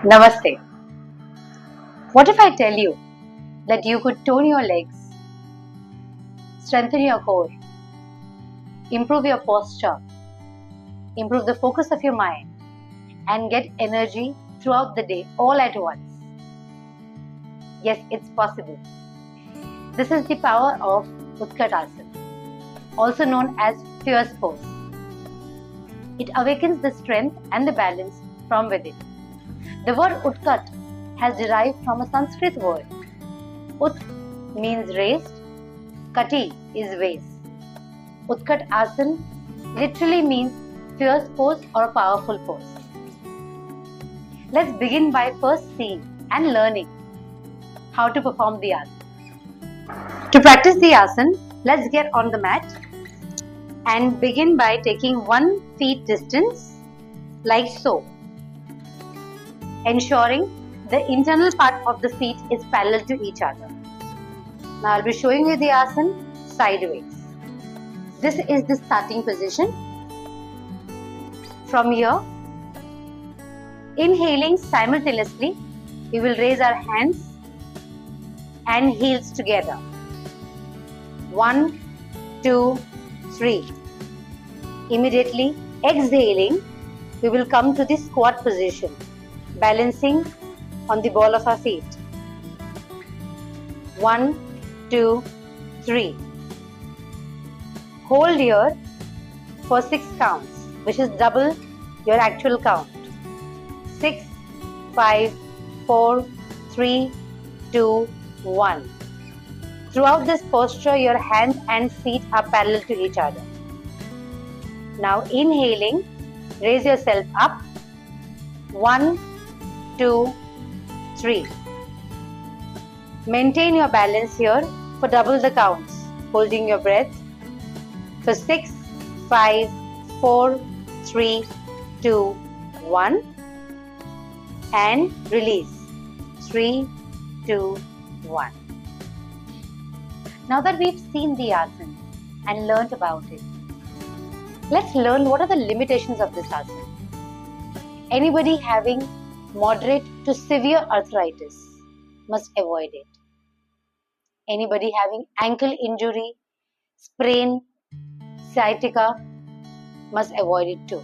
Namaste. What if I tell you that you could tone your legs, strengthen your core, improve your posture, improve the focus of your mind, and get energy throughout the day all at once? Yes, it's possible. This is the power of Utkatasana, also known as fierce pose. It awakens the strength and the balance from within. The word Utkat has derived from a Sanskrit word. Ut means raised, Kati is vase. Utkat Asana literally means fierce pose or a powerful pose. Let's begin by first seeing and learning how to perform the asana. To practice the asana, let's get on the mat and begin by taking 1 feet distance like so, ensuring the internal part of the feet is parallel to each other. Now I'll be showing you the asana sideways. This is the starting position. From here, inhaling simultaneously, we will raise our hands and heels together. 1, 2, 3. Immediately exhaling, we will come to the squat position, balancing on the ball of our feet. 1, 2, 3. Hold here for 6 counts, which is double your actual count. 6, 5, 4, 3, 2, 1. Throughout this posture, your hands and feet are parallel to each other. Now inhaling, raise yourself up. 1, 2, 3. Maintain your balance here for double the counts, holding your breath for 6, 5, 4, 3, 2, 1 and release. 3, 2, 1. Now that we've seen the asana and learnt about it, let's learn what are the limitations of this asana. Anybody having moderate to severe arthritis must avoid it. Anybody having ankle injury, sprain, sciatica must avoid it too.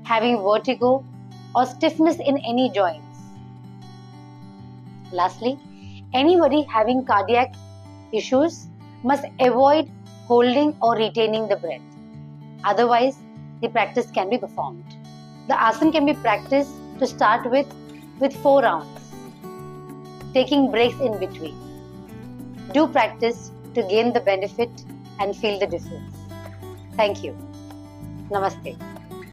Having vertigo or stiffness in any joints. Lastly, anybody having cardiac issues must avoid holding or retaining the breath. Otherwise, the practice can be performed. The asana can be practiced to start with 4 rounds, taking breaks in between. Do practice to gain the benefit and feel the difference. Thank you. Namaste.